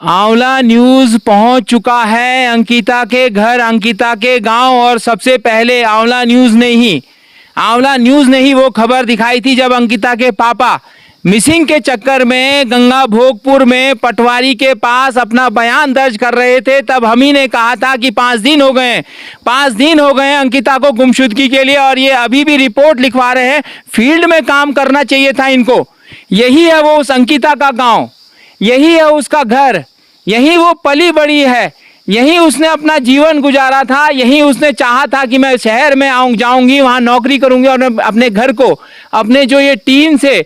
आंवला न्यूज पहुंच चुका है अंकिता के घर, अंकिता के गांव। और सबसे पहले आंवला न्यूज ने ही वो खबर दिखाई थी जब अंकिता के पापा मिसिंग के चक्कर में गंगा भोगपुर में पटवारी के पास अपना बयान दर्ज कर रहे थे। तब हम ही ने कहा था कि 5 दिन हो गए अंकिता को गुमशुदगी के लिए, और ये अभी भी रिपोर्ट लिखवा रहे हैं। फील्ड में काम करना चाहिए था इनको। यही है वो उस अंकिता का गांव, यही है उसका घर, यही वो पली बड़ी है, यही उसने अपना जीवन गुजारा था। यही उसने चाहा था कि मैं शहर में जाऊंगी, वहां नौकरी करूंगी और अपने घर को, अपने जो ये टीन से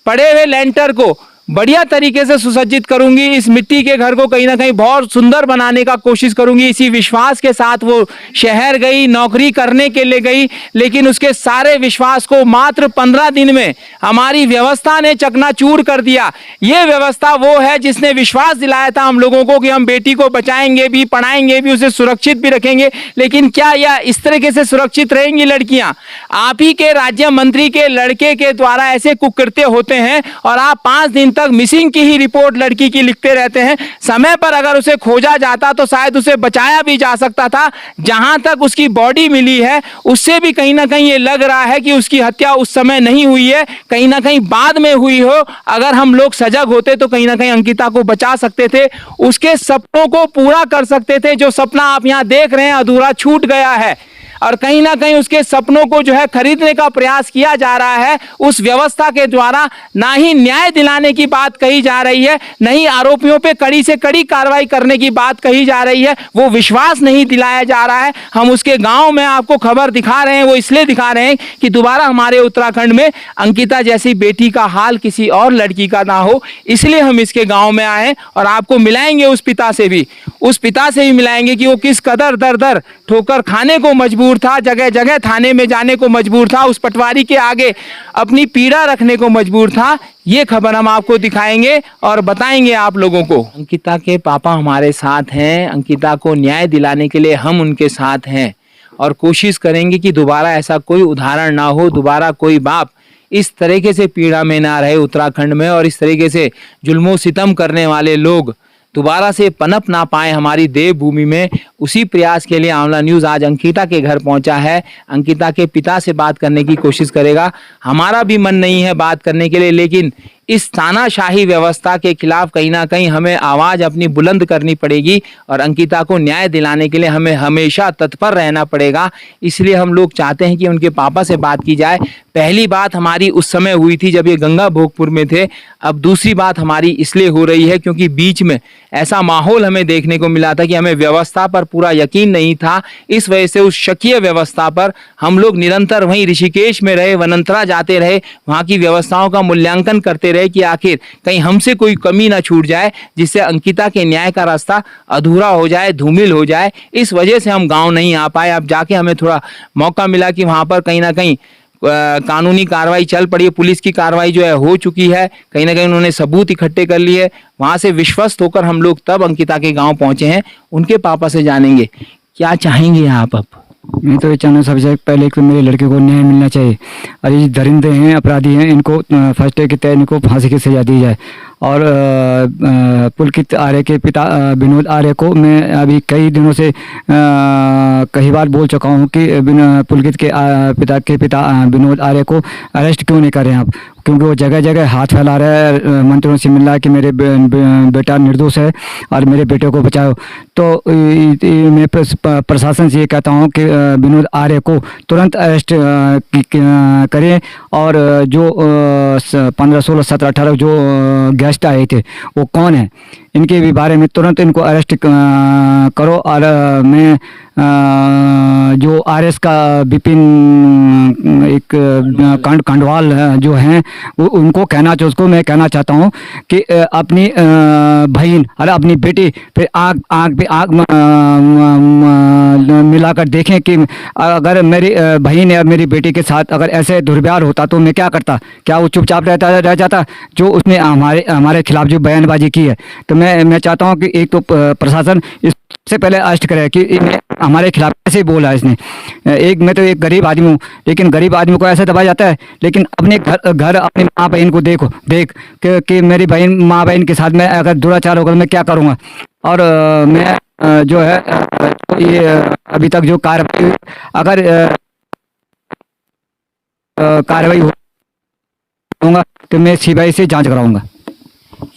पड़े हुए लेंटर को बढ़िया तरीके से सुसज्जित करूंगी। इस मिट्टी के घर को कहीं ना कहीं बहुत सुंदर बनाने का कोशिश करूंगी। इसी विश्वास के साथ वो शहर गई, नौकरी करने के लिए गई। लेकिन उसके सारे विश्वास को मात्र 15 दिन में हमारी व्यवस्था ने चकनाचूर कर दिया। ये व्यवस्था वो है जिसने विश्वास दिलाया था हम लोगों को कि हम बेटी को बचाएंगे भी, पढ़ाएंगे भी, उसे सुरक्षित भी रखेंगे। लेकिन क्या यह इस तरीके से सुरक्षित रहेंगी लड़कियां? आप ही के राज्य मंत्री के लड़के के द्वारा ऐसे कुकृत्य होते हैं और आप 5 दिन तक मिसिंग की ही रिपोर्ट लड़की की लिखते रहते हैं। समय पर अगर उसे खोजा जाता तो शायद उसे बचाया भी जा सकता था। जहां तक उसकी बॉडी मिली है उससे भी कहीं ना कहीं ये लग रहा है कि उसकी हत्या उस समय नहीं हुई है, कहीं ना कहीं बाद में हुई हो। अगर हम लोग सजग होते तो कहीं ना कहीं अंकिता को बचा सकते थे, उसके सपनों को पूरा कर सकते थे। जो सपना आप यहां देख रहे हैं अधूरा छूट गया है, और कहीं ना कहीं उसके सपनों को जो है खरीदने का प्रयास किया जा रहा है उस व्यवस्था के द्वारा। ना ही न्याय दिलाने की बात कही जा रही है, न ही आरोपियों पे कड़ी से कड़ी कार्रवाई करने की बात कही जा रही है। वो विश्वास नहीं दिलाया जा रहा है। हम उसके गांव में आपको खबर दिखा रहे हैं, वो इसलिए दिखा रहे हैं कि दोबारा हमारे उत्तराखंड में अंकिता जैसी बेटी का हाल किसी और लड़की का ना हो। इसलिए हम इसके गाँव में आए और आपको मिलाएंगे उस पिता से भी मिलाएंगे कि वो किस कदर दर दर ठोकर खाने को मजबूर था, जगह जगह थाने में जाने को मजबूर था, उस पटवारी के आगे अपनी पीड़ा रखने को मजबूर था। ये खबर हम आपको दिखाएंगे और बताएंगे आप लोगों को। अंकिता के पापा हमारे साथ हैं, अंकिता को न्याय दिलाने के लिए हम उनके साथ हैं और कोशिश करेंगे कि दोबारा ऐसा कोई उदाहरण ना हो, दोबारा कोई बाप इस तरीके से पीड़ा में ना रहे उत्तराखंड में, और इस तरीके से जुल्मों सितम करने वाले लोग दोबारा से पनप ना पाए हमारी देवभूमि में। उसी प्रयास के लिए आंवला न्यूज़ आज अंकिता के घर पहुंचा है। अंकिता के पिता से बात करने की कोशिश करेगा। हमारा भी मन नहीं है बात करने के लिए, लेकिन इस तानाशाही व्यवस्था के खिलाफ कहीं ना कहीं हमें आवाज़ अपनी बुलंद करनी पड़ेगी और अंकिता को न्याय दिलाने के लिए हमें हमेशा तत्पर रहना पड़ेगा। इसलिए हम लोग चाहते हैं कि उनके पापा से बात की जाए। पहली बात हमारी उस समय हुई थी जब ये गंगा भोगपुर में थे। अब दूसरी बात हमारी इसलिए हो रही है क्योंकि बीच में ऐसा माहौल हमें देखने को मिला था कि हमें व्यवस्था पर पूरा यकीन नहीं था। इस वजह से उस शकीय व्यवस्था पर हम लोग निरंतर वहीं ऋषिकेश में रहे, वनंतरा जाते रहे, वहाँ की व्यवस्थाओं का मूल्यांकन करते रहे कि आखिर कहीं हमसे कोई कमी ना छूट जाए, जिससे अंकिता के न्याय का रास्ता अधूरा हो जाए, धूमिल हो जाए। इस वजह से हम गाँव नहीं आ पाए। अब जाके हमें थोड़ा मौका मिला कि वहाँ पर कहीं ना कहीं कानूनी कार्रवाई चल पड़ी है। पुलिस की कार्रवाई जो है हो चुकी है, कहीं ना कहीं उन्होंने सबूत इकट्ठे कर लिए। वहां से विश्वस्त होकर हम लोग तब अंकिता के गांव पहुंचे हैं। उनके पापा से जानेंगे क्या चाहेंगे आप। अब मैं तो ये चाहना सबसे पहले कि मेरे लड़के को न्याय मिलना चाहिए, और ये दरिंदे हैं, अपराधी हैं, इनको फर्स्ट डे के तहत इनको फांसी की सजा दी जाए। और पुलकित आर्य के पिता विनोद आर्य को मैं अभी कई दिनों से कई बार बोल चुका हूँ कि पुलकित के पिता विनोद आर्य को अरेस्ट क्यों नहीं कर रहे हैं आप, क्योंकि वो जगह जगह हाथ फैला रहा है, मंत्रियों से मिल रहा है कि मेरे बेटा निर्दोष है और मेरे बेटे को बचाओ। तो मैं प्रशासन से ये कहता हूँ कि विनोद आर्य को तुरंत अरेस्ट करें, और जो 15, 16, 17, 18 जो गेस्ट आए थे वो कौन है, इनके भी बारे में तुरंत इनको अरेस्ट करो। और मैं जो आरएस का विपिन एक खंडवाल जो हैं उनको उसको मैं कहना चाहता हूँ कि अपनी बहन और अपनी बेटी फिर आग पे आग मिलाकर देखें कि अगर मेरी बहन या मेरी बेटी के साथ अगर ऐसे दुर्व्यवहार होता तो मैं क्या करता, क्या वो चुपचाप रह जाता जो उसने हमारे खिलाफ जो बयानबाजी की है। तो मैं चाहता हूं कि एक तो प्रशासन इससे पहले अरेस्ट करे कि हमारे खिलाफ ऐसे बोला है इसने। मैं तो एक गरीब आदमी हूँ, लेकिन गरीब आदमी को ऐसा दबाया जाता है। लेकिन अपने घर अपनी माँ बहन को देख कि मेरी बहन माँ बहन के साथ में अगर दुराचार होगा तो मैं क्या करूँगा। और मैं जो है ये अभी तक जो कार्रवाई अगर कार्रवाई होगा तो मैं सीबीआई से जांच कराऊंगा।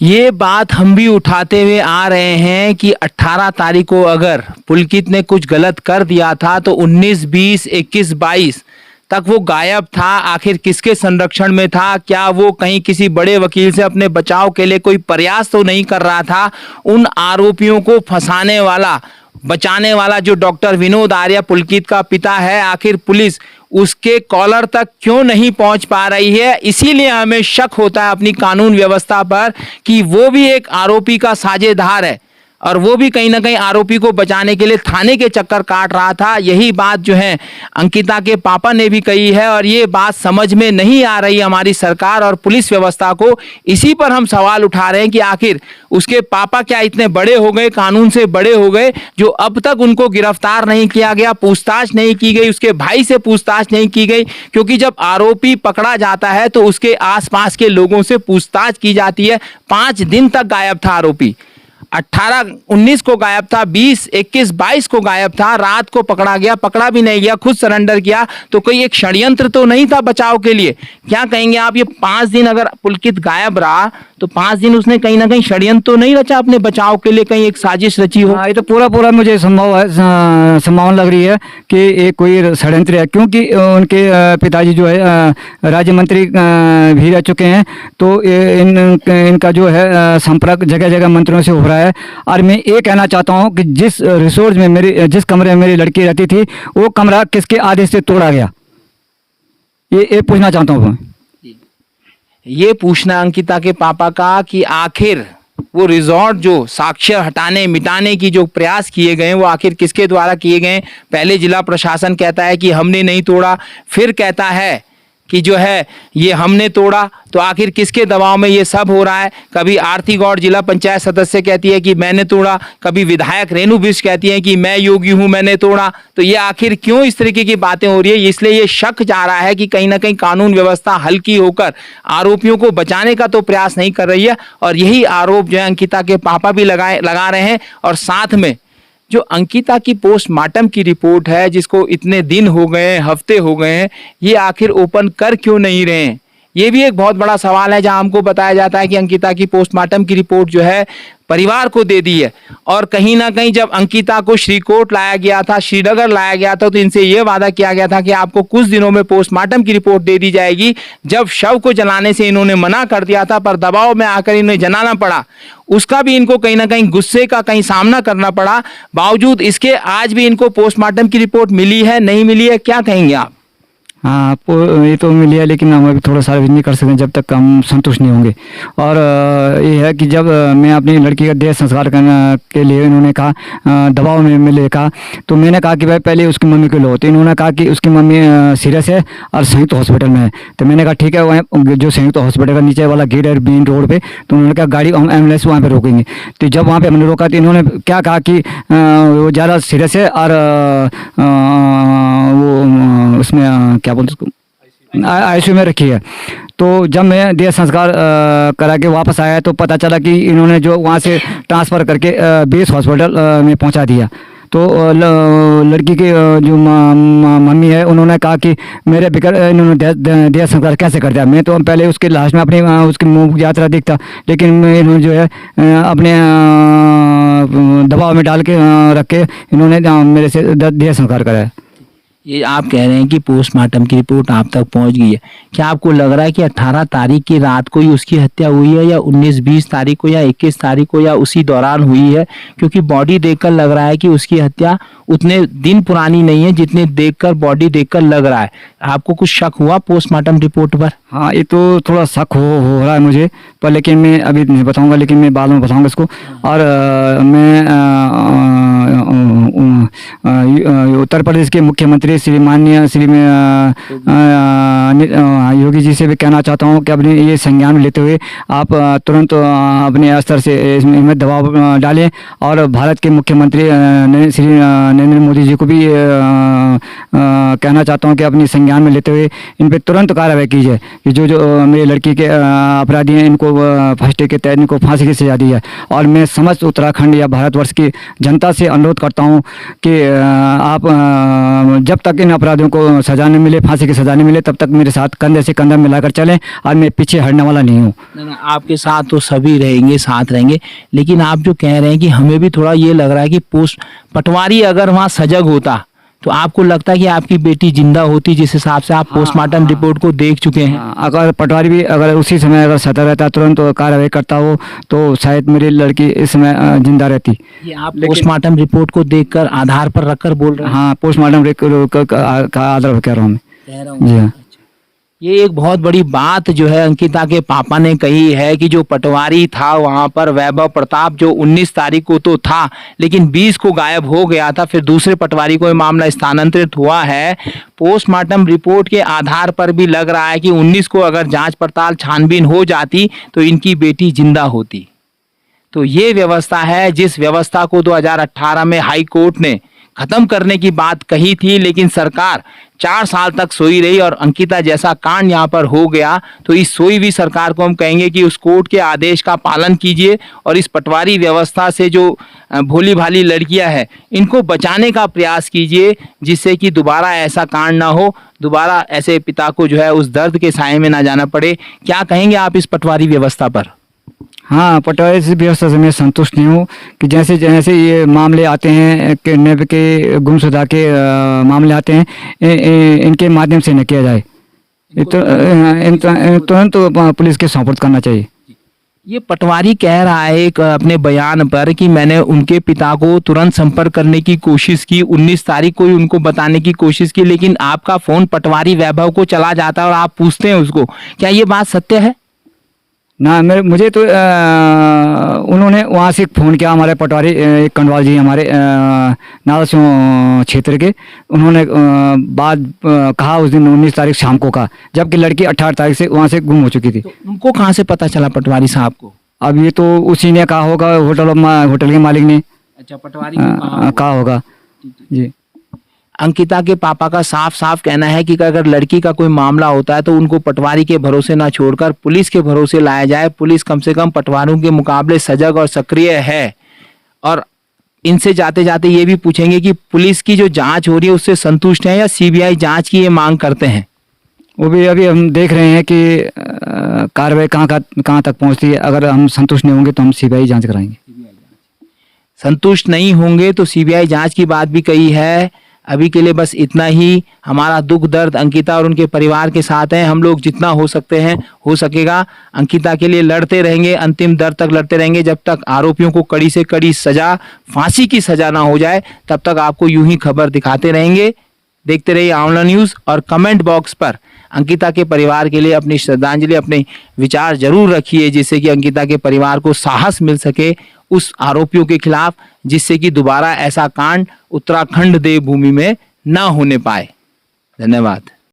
ये बात हम भी उठाते हुए आ रहे हैं कि 18 तारीख को अगर पुलकित ने कुछ गलत कर दिया था तो 19, 20, 21, 22 तक वो गायब था। आखिर किसके संरक्षण में था? क्या वो कहीं किसी बड़े वकील से अपने बचाव के लिए कोई प्रयास तो नहीं कर रहा था? उन आरोपियों को फंसाने वाला, बचाने वाला जो डॉक्टर विनोद आर्य पुलकित का पिता है, आखिर पुलिस उसके कॉलर तक क्यों नहीं पहुंच पा रही है? इसीलिए हमें शक होता है अपनी कानून व्यवस्था पर कि वो भी एक आरोपी का साझेदार है और वो भी कहीं ना कहीं आरोपी को बचाने के लिए थाने के चक्कर काट रहा था। यही बात जो है अंकिता के पापा ने भी कही है और ये बात समझ में नहीं आ रही हमारी सरकार और पुलिस व्यवस्था को। इसी पर हम सवाल उठा रहे हैं कि आखिर उसके पापा क्या इतने बड़े हो गए, कानून से बड़े हो गए, जो अब तक उनको गिरफ्तार नहीं किया गया, पूछताछ नहीं की गई, उसके भाई से पूछताछ नहीं की गई? क्योंकि जब आरोपी पकड़ा जाता है तो उसके आसपास के लोगों से पूछताछ की जाती है। 5 दिन तक गायब था आरोपी, 18, 19 को गायब था, 20, 21, 22 को गायब था, रात को पकड़ा गया, पकड़ा भी नहीं गया, खुद सरेंडर किया। तो कोई एक षड्यंत्र तो नहीं था बचाव के लिए? क्या कहेंगे आप? ये 5 दिन अगर पुलकित गायब रहा तो 5 दिन उसने कहीं ना कहीं षड्यंत्र तो नहीं रचा अपने बचाव के लिए, कहीं एक साजिश रची हो? ये तो पूरा मुझे संभावना लग रही है कि एक कोई षड्यंत्र है, क्योंकि उनके पिताजी जो है राज्य मंत्री भी रह चुके हैं। तो इनका जो है संपर्क जगह जगह मंत्रियों से हो रहा है। और मैं ये कहना चाहता हूँ कि जिस रिसोर्ट में जिस कमरे में मेरी लड़की रहती थी, वो कमरा किसके आदेश से तोड़ा गया, ये पूछना चाहता हूँ। ये पूछना अंकिता के पापा का कि आखिर वो रिजॉर्ट जो साक्ष्य हटाने मिटाने की जो प्रयास किए गए वो आखिर किसके द्वारा किए गए? पहले जिला प्रशासन कहता है कि हमने नहीं तोड़ा, फिर कहता है कि जो है ये हमने तोड़ा। तो आखिर किसके दबाव में ये सब हो रहा है? कभी आरती गौड़ जिला पंचायत सदस्य कहती है कि मैंने तोड़ा, कभी विधायक रेणु बिष्ट कहती है कि मैं योगी हूं, मैंने तोड़ा। तो ये आखिर क्यों इस तरीके की बातें हो रही है? इसलिए ये शक जा रहा है कि कहीं ना कहीं कानून व्यवस्था हल्की होकर आरोपियों को बचाने का तो प्रयास नहीं कर रही है। और यही आरोप जो है अंकिता के पापा भी लगा रहे हैं। और साथ में जो अंकिता की पोस्टमार्टम की रिपोर्ट है, जिसको इतने दिन हो गए, हफ्ते हो गए हैं, ये आखिर ओपन कर क्यों नहीं रहे हैं? ये भी एक बहुत बड़ा सवाल है, जहां हमको बताया जाता है कि अंकिता की पोस्टमार्टम की रिपोर्ट जो है परिवार को दे दी है। और कहीं ना कहीं जब अंकिता को श्रीकोट लाया गया था, श्रीनगर लाया गया था, तो इनसे यह वादा किया गया था कि आपको कुछ दिनों में पोस्टमार्टम की रिपोर्ट दे दी जाएगी। जब शव को जलाने से इन्होंने मना कर दिया था, पर दबाव में आकर इन्हें जलाना पड़ा, उसका भी इनको कहीं ना कहीं गुस्से का कहीं सामना करना पड़ा। बावजूद इसके आज भी इनको पोस्टमार्टम की रिपोर्ट मिली है, नहीं मिली है, क्या कहेंगे आप? हाँ, ये तो मिल गया, लेकिन हम अभी थोड़ा सार्वजनिक नहीं कर सकते जब तक हम संतुष्ट नहीं होंगे। और ये है कि जब मैं अपनी लड़की का देह संस्कार करने के लिए, इन्होंने कहा दबाव में मिले कहा, तो मैंने कहा कि भाई पहले उसकी मम्मी को लो। तो इन्होंने कहा कि उसकी मम्मी सीरियस है और संयुक्त हॉस्पिटल में है। तो मैंने कहा ठीक है, वहाँ जो संयुक्त हॉस्पिटल का नीचे वाला गेट है मेन रोड पे, तो उन्होंने कहा गाड़ी हम एम्बुलेंस वहाँ पे रोकेंगे। तो जब वहाँ पे हमने रोका तो इन्होंने क्या कहा कि वो ज़्यादा सीरियस है और वो उसमें क्या बोलते उसको आईसीयू में रखी है। तो जब मैं देह संस्कार करा के वापस आया तो पता चला कि इन्होंने जो वहाँ से ट्रांसफ़र करके बेस हॉस्पिटल में पहुँचा दिया। तो लड़की की जो मम्मी है, उन्होंने कहा कि मेरे बिगड़ इन्होंने देह संस्कार कैसे कर दिया। मैं तो पहले उसके लाश में अपनी उसकी मुँह यात्रा देखता, लेकिन इन्होंने जो है अपने दबाव में डाल के रख के इन्होंने मेरे से देह संस्कार कराया। ये आप कह रहे हैं कि पोस्टमार्टम की रिपोर्ट आप तक पहुंच गई है। क्या आपको लग रहा है कि 18 तारीख की रात को ही उसकी हत्या हुई है, या 19, 20 तारीख को, या 21 तारीख को, या उसी दौरान हुई है? क्योंकि बॉडी देखकर लग रहा है कि उसकी हत्या उतने दिन पुरानी नहीं है जितने देखकर बॉडी देखकर लग रहा है। आपको कुछ शक हुआ पोस्टमार्टम रिपोर्ट पर? हाँ, ये तो थोड़ा शक हो रहा है मुझे, पर लेकिन मैं अभी नहीं बताऊंगा, लेकिन मैं बाद में बताऊंगा इसको। और मैं उत्तर प्रदेश के मुख्यमंत्री श्री योगी जी से भी कहना चाहता हूँ कि अपने ये संज्ञान में लेते हुए आप तुरंत अपने स्तर से इसमें दबाव डालें और भारत के मुख्यमंत्री श्री नरेंद्र मोदी जी को भी कहना चाहता हूँ कि अपनी संज्ञान में लेते हुए इन पर तुरंत कार्रवाई की जाए कि जो मेरी लड़की के अपराधी हैं इनको फर्स्ट के तहत इनको फांसी की सजा दी जाए। और मैं समस्त उत्तराखंड या भारतवर्ष की जनता से अनुरोध करता हूँ कि आप जब तक इन अपराधियों को सजा नहीं मिले, फांसी की सजा नहीं मिले, तब तक मेरे साथ कंधे से कंधा मिलाकर चलें और मैं पीछे हटने वाला नहीं हूँ। आपके साथ तो सभी रहेंगे, साथ रहेंगे, लेकिन आप जो कह रहे हैं कि हमें भी थोड़ा ये लग रहा है कि पटवारी अगर वहाँ सजग होता तो आपको लगता है कि आपकी बेटी जिंदा होती, जिस हिसाब से आप पोस्टमार्टम रिपोर्ट को देख चुके हैं। अगर पटवारी भी अगर उसी समय अगर सतर्क रहता, तुरंत कार्रवाई करता हो, तो शायद मेरी लड़की इस समय जिंदा रहती। ये आप पोस्टमार्टम रिपोर्ट को देखकर आधार पर रखकर बोल रहे हैं? हाँ, पोस्टमार्टम का आधार कह रहा हूँ मैं। जी हाँ। ये एक बहुत बड़ी बात जो है अंकिता के पापा ने कही है कि जो पटवारी था वहां पर वैभव प्रताप, जो 19 तारीख को तो था लेकिन 20 को गायब हो गया था, फिर दूसरे पटवारी को ये मामला स्थानांतरित हुआ है। पोस्टमार्टम रिपोर्ट के आधार पर भी लग रहा है कि 19 को अगर जांच पड़ताल छानबीन हो जाती तो इनकी बेटी जिंदा होती। तो ये व्यवस्था है जिस व्यवस्था को 2018 में हाई कोर्ट ने खत्म करने की बात कही थी, लेकिन सरकार 4 साल तक सोई रही और अंकिता जैसा कांड यहाँ पर हो गया। तो इस सोई हुई सरकार को हम कहेंगे कि उस कोर्ट के आदेश का पालन कीजिए और इस पटवारी व्यवस्था से जो भोली भाली लड़कियां हैं इनको बचाने का प्रयास कीजिए, जिससे कि दोबारा ऐसा कांड ना हो, दोबारा ऐसे पिता को जो है उस दर्द के साए में ना जाना पड़े। क्या कहेंगे आप इस पटवारी व्यवस्था पर? हाँ, पटवारी व्यवस्था से मैं संतुष्ट नहीं हूँ कि जैसे जैसे ये मामले आते हैं किडनैप के, गुमशुदा के मामले आते हैं, इनके माध्यम से न किया जाए, तुरंत पुलिस के सौंपत करना चाहिए। ये पटवारी कह रहा है एक अपने बयान पर कि मैंने उनके पिता को तुरंत संपर्क करने की कोशिश की, 19 तारीख को ही उनको बताने की कोशिश की, लेकिन आपका फोन पटवारी वैभव को चला जाता है और आप पूछते हैं उसको। क्या ये बात सत्य है? ना, मुझे तो उन्होंने वहाँ से फ़ोन किया, हमारे पटवारी कंडवाल जी हमारे नारासिंह क्षेत्र के, उन्होंने बात कहा उस दिन 19 तारीख शाम को कहा, जबकि लड़की 18 तारीख से वहाँ से गुम हो चुकी थी। तो उनको कहाँ से पता चला पटवारी साहब को? अब ये तो उसी ने कहा होगा, होटल के मालिक ने। अच्छा, पटवारी को कहा होगा जी। अंकिता के पापा का साफ साफ कहना है कि अगर लड़की का कोई मामला होता है तो उनको पटवारी के भरोसे ना छोड़कर पुलिस के भरोसे लाया जाए। पुलिस कम से कम पटवारों के मुकाबले सजग और सक्रिय है। और इनसे जाते जाते ये भी पूछेंगे कि पुलिस की जो जांच हो रही है उससे संतुष्ट हैं या सीबीआई जांच की ये मांग करते हैं? वो भी अभी हम देख रहे हैं कि कार्रवाई कहाँ तक पहुँचती है। अगर हम संतुष्ट नहीं होंगे तो हम सीबीआई जांच कराएंगे। संतुष्ट नहीं होंगे तो सीबीआई जांच की बात भी कही है। अभी के लिए बस इतना ही। हमारा दुख दर्द अंकिता और उनके परिवार के साथ है। हम लोग जितना हो सकते हैं, हो सकेगा, अंकिता के लिए लड़ते रहेंगे, अंतिम दर्द तक लड़ते रहेंगे, जब तक आरोपियों को कड़ी से कड़ी सजा, फांसी की सजा ना हो जाए, तब तक आपको यूं ही खबर दिखाते रहेंगे। देखते रहिए आंवला न्यूज़ और कमेंट बॉक्स पर अंकिता के परिवार के लिए अपनी श्रद्धांजलि, अपने विचार जरूर रखिए, जिससे कि अंकिता के परिवार को साहस मिल सके उस आरोपियों के खिलाफ, जिससे कि दोबारा ऐसा कांड उत्तराखंड देवभूमि में ना होने पाए। धन्यवाद।